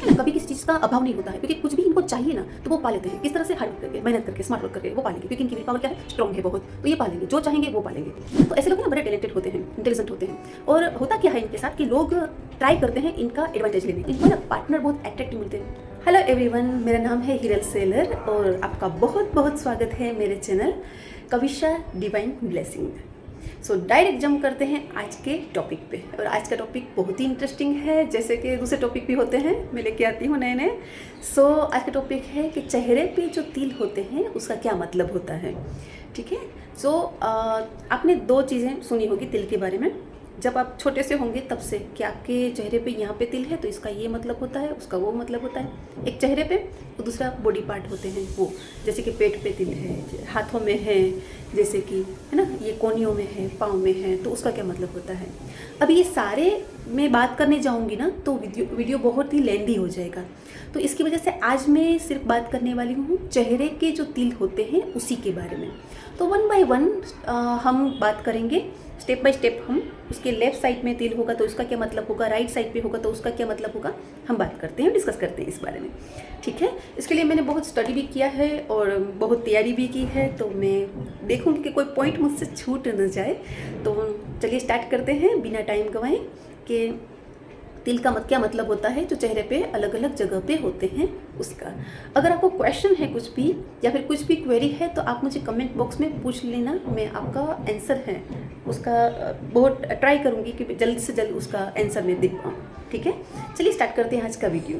है ना कभी किसी चीज़ का अभाव नहीं होता है, क्योंकि कुछ भी इनको चाहिए ना तो वो पा लेते हैं। किस तरह से? हार्ड वर्क करके, मेहनत करके, स्मार्ट वर्क करके वो पालेंगे, क्योंकि इनकी विल पावर क्या है? स्ट्रॉन्ग है बहुत, तो ये पालेंगे, जो चाहेंगे वो पालेंगे। तो ऐसे लोग ना बड़े टैलेंटेड होते हैं, इंटेलिजेंट होते हैं। और होता क्या है इनके साथ कि लोग ट्राई करते हैं इनका एडवांटेज लेने, इनको ना पार्टनर बहुत अट्रैक्टिव मिलते हैं। हेलो एवरीवन, मेरा नाम है हिरल सेलर और आपका बहुत बहुत स्वागत है मेरे channel Kavisha divine blessing. So direct jump करते हैं आज के टॉपिक पे। और आज का टॉपिक बहुत ही इंटरेस्टिंग है, जैसे कि दूसरे टॉपिक भी होते हैं, मैं लेके आती हूँ नए नए। सो आज का टॉपिक है कि चेहरे पे जो तिल होते हैं उसका क्या मतलब होता है। ठीक है। सो आपने दो चीज़ें सुनी होगी तिल के बारे में जब आप छोटे से होंगे तब से, कि आपके चेहरे पे यहाँ पे तिल है तो इसका ये मतलब होता है, उसका वो मतलब होता है। एक चेहरे पे और दूसरा बॉडी पार्ट होते हैं वो, जैसे कि पेट पे तिल है, हाथों में है, जैसे कि है ना ये कोहनियों में है, पाँव में है, तो उसका क्या मतलब होता है। अब ये सारे मैं बात करने जाऊँगी ना तो वीडियो बहुत ही लेंदी हो जाएगा, तो इसकी वजह से आज मैं सिर्फ बात करने वाली हूँ चेहरे के जो तिल होते हैं उसी के बारे में। तो वन बाय वन हम बात करेंगे, स्टेप बाय स्टेप। हम उसके लेफ्ट साइड में तिल होगा तो उसका क्या मतलब होगा, राइट साइड पे होगा तो उसका क्या मतलब होगा, हम बात करते हैं, डिस्कस करते हैं इस बारे में। ठीक है। इसके लिए मैंने बहुत स्टडी भी किया है और बहुत तैयारी भी की है, तो मैं देखूंगी कि कोई पॉइंट मुझसे छूट न जाए। तो चलिए स्टार्ट करते हैं बिना टाइम गंवाए कि तिल का क्या मतलब होता है जो चेहरे पे अलग अलग जगह पे होते हैं उसका। अगर आपको क्वेश्चन है कुछ भी या फिर कुछ भी क्वेरी है तो आप मुझे कमेंट बॉक्स में पूछ लेना, मैं आपका आंसर है उसका बहुत ट्राई करूँगी कि जल्द से जल्द उसका आंसर मैं दे पाऊँ। ठीक है। चलिए स्टार्ट करते हैं आज का वीडियो।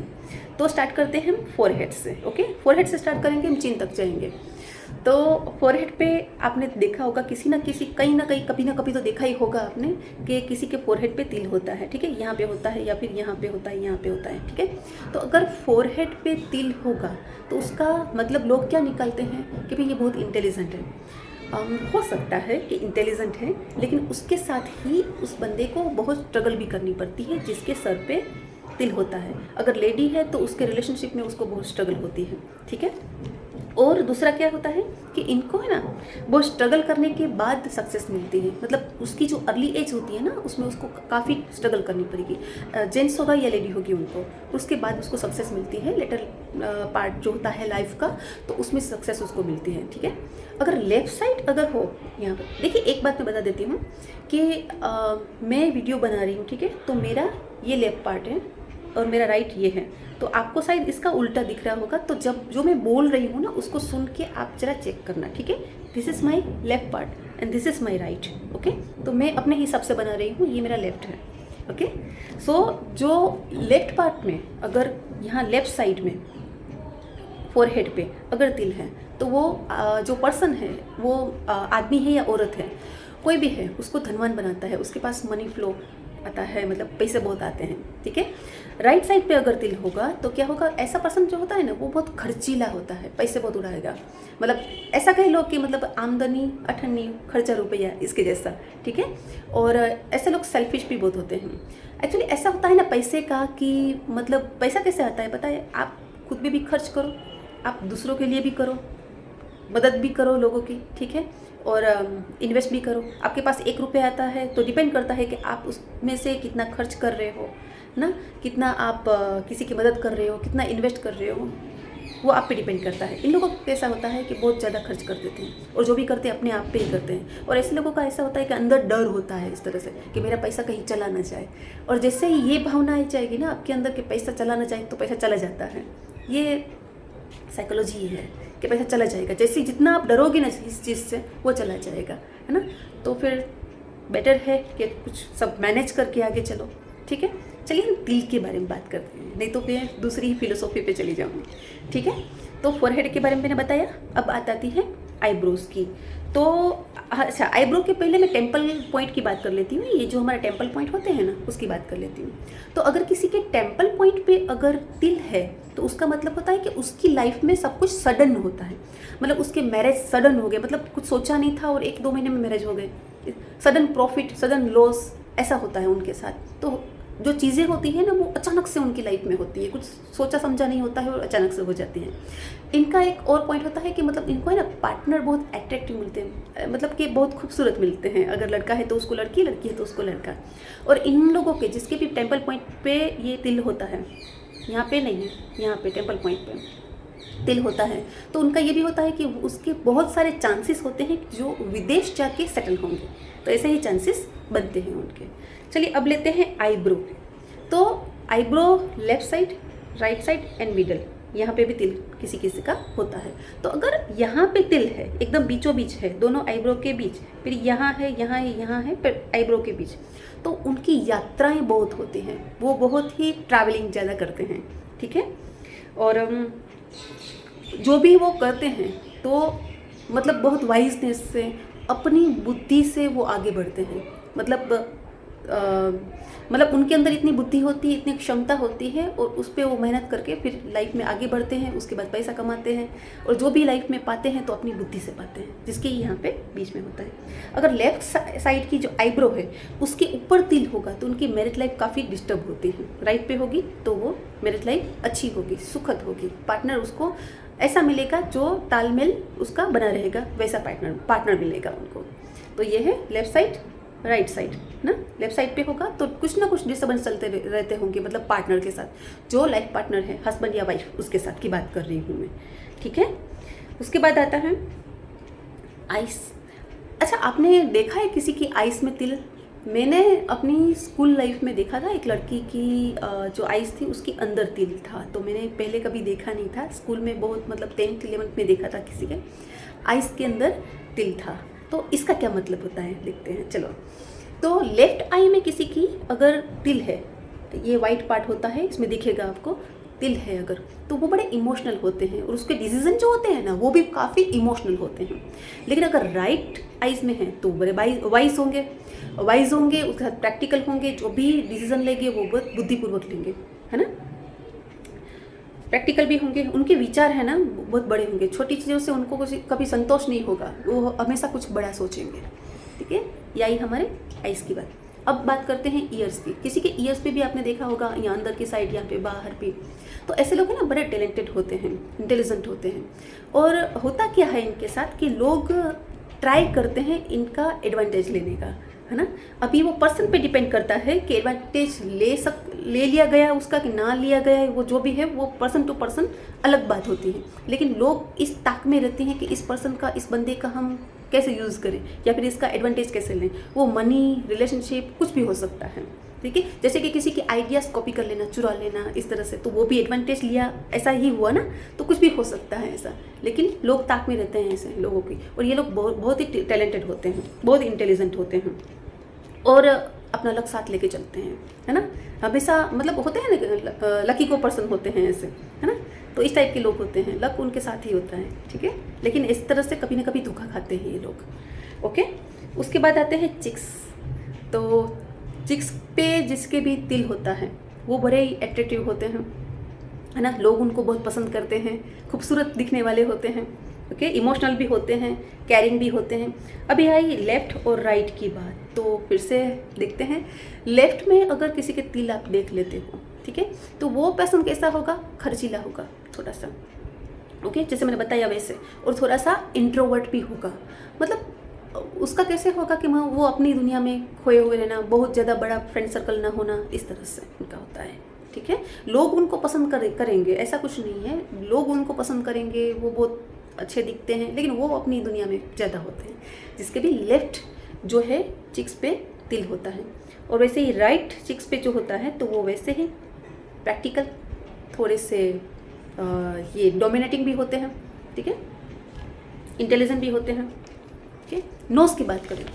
तो स्टार्ट करते हैं हम फोरहेड से। ओके, फोरहेड से स्टार्ट करेंगे, हम चिन तक जाएंगे। तो फोरहेड पे आपने देखा होगा किसी ना किसी, कहीं ना कहीं, कभी ना कभी तो देखा ही होगा आपने कि किसी के फोरहेड पे तिल होता है। ठीक है, यहाँ पे होता है या फिर यहाँ पे होता है, यहाँ पे होता है। ठीक है। तो अगर फोरहेड पे तिल होगा तो उसका मतलब लोग क्या निकालते हैं कि भाई ये बहुत इंटेलिजेंट है। हो सकता है कि इंटेलिजेंट है, लेकिन उसके साथ ही उस बंदे को बहुत स्ट्रगल भी करनी पड़ती है जिसके सर पे तिल होता है। अगर लेडी है तो उसके रिलेशनशिप में उसको बहुत स्ट्रगल होती है। ठीक है। और दूसरा क्या होता है कि इनको है ना वो स्ट्रगल करने के बाद सक्सेस मिलती है, मतलब उसकी जो अर्ली एज होती है ना उसमें उसको काफ़ी स्ट्रगल करनी पड़ेगी। जेंट्स होगा या लेडी होगी उनको, उसके बाद उसको सक्सेस मिलती है। लेटर पार्ट जो होता है लाइफ का, तो उसमें सक्सेस उसको मिलती है। ठीक है। अगर लेफ्ट साइड अगर हो यहाँ पर, देखिए एक बात मैं बता देती हूँ कि मैं वीडियो बना रही हूँ, ठीक है, तो मेरा ये लेफ्ट पार्ट है और मेरा राइट ये है, तो आपको शायद इसका उल्टा दिख रहा होगा। तो जब जो मैं बोल रही हूँ ना उसको सुन के आप जरा चेक करना। ठीक है। This is my left part and this is my right. Okay, तो मैं अपने हिसाब से बना रही हूँ, ये मेरा लेफ्ट है। ओके। सो जो लेफ्ट पार्ट में अगर यहाँ लेफ्ट साइड में फोरहेड पे अगर तिल है तो वो जो पर्सन है वो आदमी है या औरत है, कोई भी है, उसको धनवान बनाता है, उसके पास मनी फ्लो आता है, मतलब पैसे बहुत आते हैं। ठीक है। राइट साइड पे अगर तिल होगा तो क्या होगा, ऐसा पर्सन जो होता है ना वो बहुत खर्चीला होता है, पैसे बहुत उड़ाएगा, मतलब ऐसा कह लो कि मतलब आमदनी अठन्नी खर्चा रुपया इसके जैसा। ठीक है। और ऐसे लोग सेल्फिश भी बहुत होते हैं। एक्चुअली ऐसा होता है ना पैसे का कि मतलब पैसा कैसे आता है पता है, आप खुद भी खर्च करो, आप दूसरों के लिए भी करो, मदद भी करो लोगों की। ठीक है। और इन्वेस्ट भी करो। आपके पास 1 रुपया आता है तो डिपेंड करता है कि आप उसमें से कितना खर्च कर रहे हो ना, कितना आप किसी की मदद कर रहे हो, कितना इन्वेस्ट कर रहे हो, वो आप पे डिपेंड करता है। इन लोगों को कैसा होता है कि बहुत ज़्यादा खर्च कर देते हैं और जो भी करते हैं अपने आप पे ही करते हैं। और ऐसे लोगों का ऐसा होता है कि अंदर डर होता है इस तरह से कि मेरा पैसा कहीं चला ना जाए। और जैसे ही ये भावना आई जाएगी ना आपके अंदर कि पैसा चला ना जाए, तो पैसा चला जाता है। ये साइकोलॉजी है कि पैसा चला जाएगा। जैसे जितना आप डरोगे ना इस चीज़ से, वो चला जाएगा, है ना। तो फिर बेटर है कि कुछ सब मैनेज करके आगे चलो। ठीक है। चलिए हम तिल के बारे में बात करते हैं, नहीं तो फिर दूसरी ही फिलोसॉफी पे चली जाऊँगी। ठीक है। तो फोरहेड के बारे में मैंने बताया, अब बात आती है आईब्रोज की। तो अच्छा, आईब्रो के पहले मैं टेम्पल पॉइंट की बात कर लेती हूँ। ये जो हमारे टेम्पल पॉइंट होते हैं ना उसकी बात कर लेती हूँ। तो अगर किसी के टेम्पल पॉइंट पे अगर तिल है तो उसका मतलब होता है कि उसकी लाइफ में सब कुछ सडन होता है, मतलब उसके मैरिज सडन हो गए, मतलब कुछ सोचा नहीं था और 1-2 महीने में मैरिज हो गए, सडन प्रॉफिट, सडन लॉस, ऐसा होता है उनके साथ। तो जो चीज़ें होती हैं ना वो अचानक से उनकी लाइफ में होती है, कुछ सोचा समझा नहीं होता है और अचानक से हो जाती हैं। इनका एक और पॉइंट होता है कि मतलब इनको है ना पार्टनर बहुत अट्रैक्टिव मिलते हैं, मतलब कि बहुत खूबसूरत मिलते हैं। अगर लड़का है तो उसको लड़की, लड़की है तो उसको लड़का। और इन लोगों के जिसके भी टेम्पल पॉइंट पे ये तिल होता है यहाँ पे नहीं है, यहाँ पे टेम्पल पॉइंट पे तिल होता है, तो उनका ये भी होता है कि उसके बहुत सारे चांसेस होते हैं जो विदेश जाके सेटल होंगे, तो ऐसे ही चांसेस बनते हैं उनके। चलिए अब लेते हैं आईब्रो। तो eyebrow left side, right side and middle, यहाँ पे भी तिल किसी किसी का होता है। तो अगर यहाँ पे तिल है, एकदम बीचों बीच है, दोनों आईब्रो के बीच, फिर यहाँ है, यहाँ है, यहाँ है, फिर आईब्रो के बीच, तो उनकी यात्राएं बहुत होती हैं, वो बहुत ही ट्रैवलिंग ज़्यादा करते हैं, ठीक है। और जो भी वो करते हैं तो मतलब बहुत वाइजनेस से, अपनी बुद्धि से वो आगे बढ़ते हैं। मतलब उनके अंदर इतनी बुद्धि होती है, इतनी क्षमता होती है, और उस पर वो मेहनत करके फिर लाइफ में आगे बढ़ते हैं, उसके बाद पैसा कमाते हैं, और जो भी लाइफ में पाते हैं तो अपनी बुद्धि से पाते हैं, जिसके यहाँ पे बीच में होता है। अगर लेफ्ट साइड की जो आईब्रो है उसके ऊपर तिल होगा तो उनकी मैरिज लाइफ काफ़ी डिस्टर्ब होती है। राइट पे होगी तो वो मैरिज लाइफ अच्छी होगी, सुखद होगी, पार्टनर उसको ऐसा मिलेगा जो तालमेल उसका बना रहेगा, वैसा पार्टनर मिलेगा उनको। तो ये है लेफ्ट साइड, राइट साइड ना। लेफ्ट साइड पे होगा तो कुछ ना कुछ डिस्टर्बेंस चलते रहते होंगे, मतलब पार्टनर के साथ, जो लाइफ पार्टनर है, हस्बैंड या वाइफ, उसके साथ की बात कर रही हूँ मैं, ठीक है। उसके बाद आता है आइस। अच्छा, आपने देखा है किसी की आइस में तिल? मैंने अपनी स्कूल लाइफ में देखा था, एक लड़की की जो आइस थी उसके अंदर तिल था, तो मैंने पहले कभी देखा नहीं था। स्कूल में बहुत, मतलब 10th 11th में देखा था किसी के आइस के अंदर तिल था। तो इसका क्या मतलब होता है देखते हैं, चलो। तो लेफ्ट आई में किसी की अगर तिल है, ये वाइट पार्ट होता है, इसमें दिखेगा आपको, तिल है अगर, तो वो बड़े इमोशनल होते हैं, और उसके डिसीजन जो होते हैं ना वो भी काफ़ी इमोशनल होते हैं। लेकिन अगर राइट आइज में है तो बड़े वाइज होंगे, उसके साथ प्रैक्टिकल होंगे, जो भी डिसीजन लेंगे वो बहुत बुद्धिपूर्वक लेंगे, है ना। प्रैक्टिकल भी होंगे, उनके विचार है ना बहुत बड़े होंगे, छोटी चीज़ों से उनको कुछ कभी संतोष नहीं होगा, वो हमेशा कुछ बड़ा सोचेंगे, ठीक है। यही हमारे आइस की बात। अब बात करते हैं ईयर्स की। किसी के ईयर्स पे भी आपने देखा होगा, यहाँ अंदर की साइड, यहाँ पे बाहर भी, तो ऐसे लोग हैं ना बड़े टैलेंटेड होते हैं, इंटेलिजेंट होते हैं। और होता क्या है इनके साथ कि लोग ट्राई करते हैं इनका एडवांटेज लेने का, है ना। अभी वो पर्सन पे डिपेंड करता है कि एडवांटेज ले लिया गया उसका कि ना लिया गया है, वो जो भी है वो पर्सन टू पर्सन अलग बात होती है। लेकिन लोग इस ताक में रहते हैं कि इस पर्सन का, इस बंदे का हम कैसे यूज़ करें, या फिर इसका एडवांटेज कैसे लें। वो मनी, रिलेशनशिप, कुछ भी हो सकता है, ठीक है। जैसे कि किसी के आइडियाज़ कॉपी कर लेना, चुरा लेना, इस तरह से, तो वो भी एडवांटेज लिया, ऐसा ही हुआ ना। तो कुछ भी हो सकता है ऐसा, लेकिन लोग ताक में रहते हैं ऐसे लोगों की। और ये लोग बहुत ही टैलेंटेड होते हैं, बहुत इंटेलिजेंट होते हैं, और अपना लक साथ लेके चलते हैं, है ना। हमेशा मतलब होते हैं ना, लकी को पर्सन होते हैं ऐसे, है ना। तो इस टाइप के लोग होते हैं, लक उनके साथ ही होता है, ठीक है। लेकिन इस तरह से कभी ना कभी धोखा खाते हैं ये लोग, ओके। उसके बाद आते हैं चिक्स। तो चिक्स पे जिसके भी तिल होता है वो बड़े ही एट्रैक्टिव होते हैं, है ना। लोग उनको बहुत पसंद करते हैं, खूबसूरत दिखने वाले होते हैं, ओके। इमोशनल भी होते हैं, कैरिंग भी होते हैं। अभी आई लेफ्ट और राइट की बात, तो फिर से देखते हैं। लेफ्ट में अगर किसी के तिल आप देख लेते हो, ठीक है, तो वो पर्सन कैसा होगा, खर्चीला होगा थोड़ा सा, ओके, जैसे मैंने बताया वैसे। और थोड़ा सा इंट्रोवर्ट भी होगा, मतलब उसका कैसे होगा कि वो अपनी दुनिया में खोए हुए रहना, बहुत ज़्यादा बड़ा फ्रेंड सर्कल ना होना, इस तरह से उनका होता है, ठीक है। लोग उनको पसंद करेंगे, ऐसा कुछ नहीं है, लोग उनको पसंद करेंगे, वो बहुत अच्छे दिखते हैं, लेकिन वो अपनी दुनिया में ज़्यादा होते हैं। जिसके भी लेफ्ट जो है चिक्स पे तिल होता है, और वैसे ही राइट चिक्स पे जो होता है तो वो वैसे ही प्रैक्टिकल, थोड़े से ये डोमिनेटिंग भी होते हैं, ठीक है, इंटेलिजेंट भी होते हैं, ठीक है। नोज़ की बात करें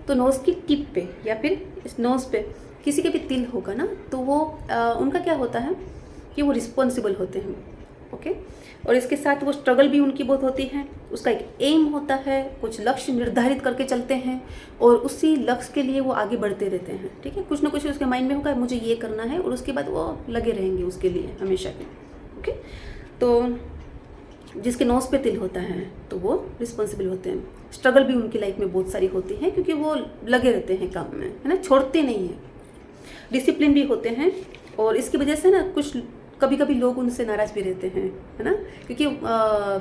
तो नोज़ की टिप पे या फिर इस नोज़ पे किसी के भी तिल होगा ना, तो वो उनका क्या होता है कि वो रिस्पॉन्सिबल होते हैं, ओके। और इसके साथ वो स्ट्रगल भी उनकी बहुत होती है, उसका एक एम होता है, कुछ लक्ष्य निर्धारित करके चलते हैं, और उसी लक्ष्य के लिए वो आगे बढ़ते रहते हैं, ठीक है। कुछ ना कुछ उसके माइंड में होगा मुझे ये करना है, और उसके बाद वो लगे रहेंगे उसके लिए हमेशा के, ओके। तो जिसके नोज़ पे तिल होता है तो वो रिस्पॉन्सिबल होते हैं। स्ट्रगल भी उनकी लाइफ में बहुत सारी होती है, क्योंकि वो लगे रहते हैं काम में, है ना, छोड़ते नहीं हैं। डिसिप्लिन भी होते हैं, और इसकी वजह से ना कुछ कभी कभी लोग उनसे नाराज़ भी रहते हैं, है ना, क्योंकि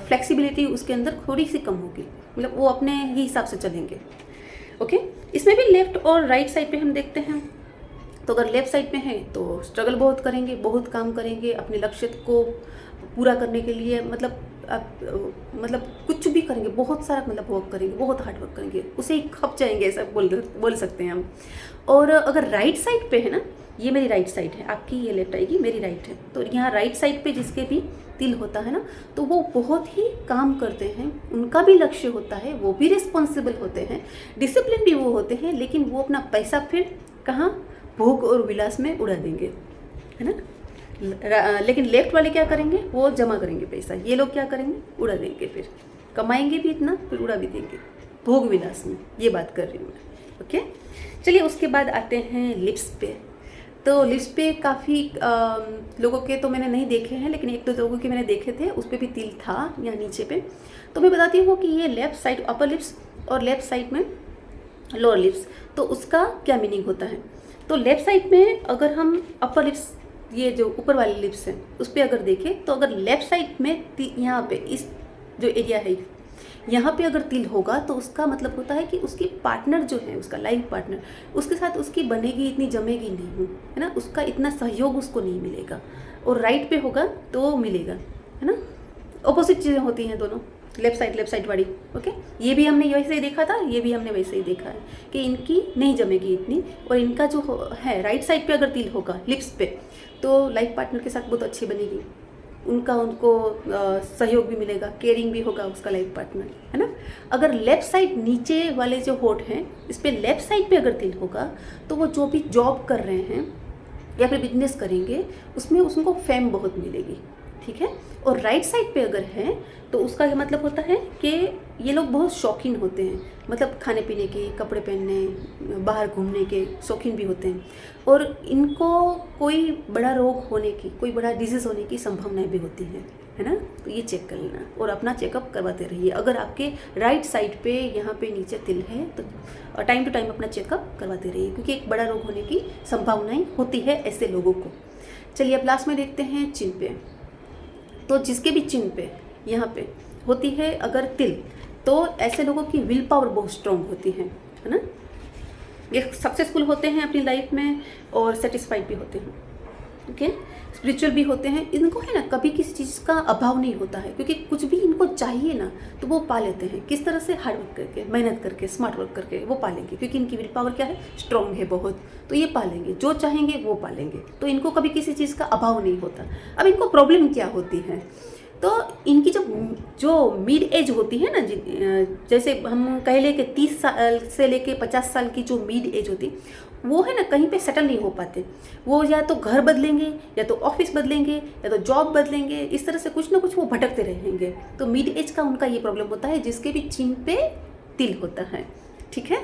फ्लेक्सिबिलिटी उसके अंदर थोड़ी सी कम होगी, मतलब वो अपने ही हिसाब से चलेंगे, ओके। इसमें भी लेफ्ट और राइट साइड पे हम देखते हैं तो अगर लेफ्ट साइड में है तो स्ट्रगल बहुत करेंगे, बहुत काम करेंगे अपने लक्ष्य को पूरा करने के लिए, मतलब कुछ भी करेंगे, बहुत सारा मतलब वर्क करेंगे, बहुत हार्ड वर्क करेंगे, उसे ही खप जाएंगे, ऐसा बोल सकते हैं हम। और अगर राइट साइड पे है ना, ये मेरी राइट साइड है, आपकी ये लेफ्ट आएगी, मेरी राइट है, तो यहाँ राइट साइड पे जिसके भी तिल होता है ना, तो वो बहुत ही काम करते हैं, उनका भी लक्ष्य होता है, वो भी रिस्पॉन्सिबल होते हैं, डिसिप्लिन भी वो होते हैं, लेकिन वो अपना पैसा फिर कहाँ, भोग और विलास में उड़ा देंगे, है ना। लेकिन लेफ्ट वाले क्या करेंगे, वो जमा करेंगे पैसा, ये लोग क्या करेंगे, उड़ा देंगे, फिर कमाएंगे भी इतना, फिर उड़ा भी देंगे भोग विलास में, ये बात कर रही हूँ मैं। ओके, चलिए उसके बाद आते हैं लिप्स पे। तो लिप्स पे काफ़ी लोगों के तो मैंने नहीं देखे हैं, लेकिन एक दो लोगों के मैंने देखे थे, उस पर भी तिल था यहाँ नीचे पे। तो मैं बताती हूँ कि ये लेफ़्ट साइड अपर लिप्स और लेफ़्ट साइड में लोअर लिप्स, तो उसका क्या मीनिंग होता है। तो लेफ़्ट साइड में अगर हम अपर लिप्स, ये जो ऊपर वाली लिप्स हैं, उस पर अगर देखें तो अगर लेफ़्ट साइड में यहाँ पे इस जो एरिया है यहाँ पे अगर तिल होगा, तो उसका मतलब होता है कि उसकी पार्टनर जो है, उसका लाइफ पार्टनर, उसके साथ उसकी बनेगी इतनी जमेगी नहीं, है ना, उसका इतना सहयोग उसको नहीं मिलेगा। और राइट पे होगा तो मिलेगा, है ना, ऑपोजिट चीज़ें होती हैं दोनों, लेफ्ट साइड वाली। ओके, ये भी हमने वैसे ही देखा था, ये भी हमने वैसे ही देखा है कि इनकी नहीं जमेगी इतनी, और इनका जो है राइट साइड पे अगर तिल होगा लिप्स पे, तो लाइफ पार्टनर के साथ बहुत अच्छी बनेगी, उनको सहयोग भी मिलेगा, केयरिंग भी होगा उसका लाइफ पार्टनर, है ना। अगर लेफ़्ट साइड नीचे वाले जो होठ हैं, इस पर लेफ़्ट साइड पे अगर तिल होगा, तो वो जो भी जॉब कर रहे हैं या फिर बिजनेस करेंगे, उसमें उनको फेम बहुत मिलेगी, ठीक है। और राइट साइड पे अगर है, तो उसका ये मतलब होता है कि ये लोग बहुत शौकीन होते हैं, मतलब खाने पीने के, कपड़े पहनने, बाहर घूमने के शौकीन भी होते हैं, और इनको कोई बड़ा रोग होने की, कोई बड़ा डिजीज़ होने की संभावनाएं भी होती हैं, है ना। तो ये चेक कर लेना और अपना चेकअप करवाते रहिए। अगर आपके राइट साइड पे यहाँ पे नीचे तिल है, तो टाइम टू टाइम अपना चेकअप करवाते रहिए, क्योंकि एक बड़ा रोग होने की संभावनाएं होती है ऐसे लोगों को। चलिए अब लास्ट में देखते हैं चिन्ह पे। तो जिसके भी चिन्ह पे यहाँ पे होती है अगर तिल, तो ऐसे लोगों की विल पावर बहुत स्ट्रॉन्ग होती है ना। ये सक्सेसफुल होते हैं अपनी लाइफ में और सेटिस्फाइड भी होते हैं, ओके, स्पिरिचुअल भी होते हैं। इनको है ना कभी किसी चीज़ का अभाव नहीं होता है, क्योंकि कुछ भी इनको चाहिए ना तो वो पा लेते हैं। किस तरह से, हार्ड वर्क करके, मेहनत करके, स्मार्ट वर्क करके वो पालेंगे, क्योंकि इनकी विल पावर क्या है, स्ट्रॉन्ग है बहुत, तो ये पालेंगे, जो चाहेंगे वो पालेंगे। तो इनको कभी किसी चीज़ का अभाव नहीं होता। अब इनको प्रॉब्लम क्या होती है, तो इनकी जो मिड एज होती है ना, जैसे हम कह ले कि 30 साल से लेके 50 साल की जो मिड एज होती, वो है ना कहीं पे सेटल नहीं हो पाते। वो या तो घर बदलेंगे, या तो ऑफिस बदलेंगे, या तो जॉब बदलेंगे, इस तरह से कुछ ना कुछ वो भटकते रहेंगे। तो मिड एज का उनका ये प्रॉब्लम होता है, जिसके भी चिन्ह पे तिल होता है, ठीक है।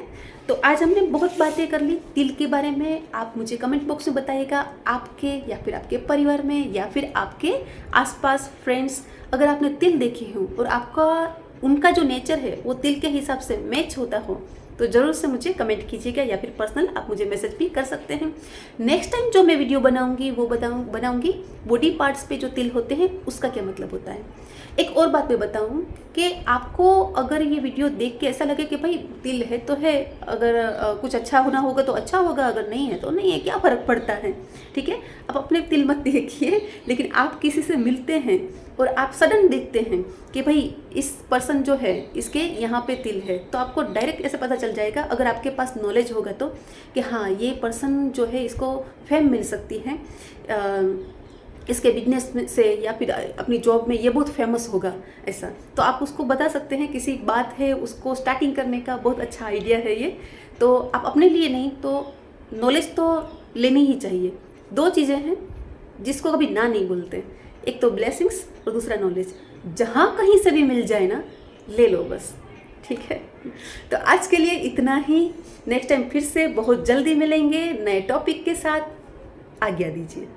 तो आज हमने बहुत बातें कर ली तिल के बारे में। आप मुझे कमेंट बॉक्स में बताइएगा, आपके या फिर आपके परिवार में या फिर आपके आसपास फ्रेंड्स, अगर आपने तिल देखे हो और आपका उनका जो नेचर है वो तिल के हिसाब से मैच होता हो, तो ज़रूर से मुझे कमेंट कीजिएगा, या फिर पर्सनल आप मुझे मैसेज भी कर सकते हैं। नेक्स्ट टाइम जो मैं वीडियो बनाऊंगी वो बनाऊंगी बॉडी पार्ट्स पे जो तिल होते हैं उसका क्या मतलब होता है। एक और बात मैं बताऊं कि आपको अगर ये वीडियो देख के ऐसा लगे कि भाई तिल है तो है, अगर कुछ अच्छा होना होगा तो अच्छा होगा, अगर नहीं है तो नहीं है, क्या फ़र्क पड़ता है, ठीक है। आप अपने तिल मत देखिए, लेकिन आप किसी से मिलते हैं और आप सडन देखते हैं कि भाई इस पर्सन जो है इसके यहाँ पे तिल है, तो आपको डायरेक्ट ऐसे पता चल जाएगा, अगर आपके पास नॉलेज होगा तो, कि हाँ ये पर्सन जो है इसको फेम मिल सकती है, इसके बिजनेस से या फिर अपनी जॉब में ये बहुत फेमस होगा, ऐसा तो आप उसको बता सकते हैं। किसी बात है उसको स्टार्टिंग करने का बहुत अच्छा आइडिया है ये। तो आप अपने लिए नहीं तो नॉलेज तो लेनी ही चाहिए। दो चीज़ें हैं जिसको कभी ना नहीं बोलते, एक तो ब्लेसिंग्स और दूसरा नॉलेज। जहाँ कहीं से भी मिल जाए ना, ले लो बस, ठीक है। तो आज के लिए इतना ही। नेक्स्ट टाइम फिर से बहुत जल्दी मिलेंगे नए टॉपिक के साथ। आज्ञा दीजिए।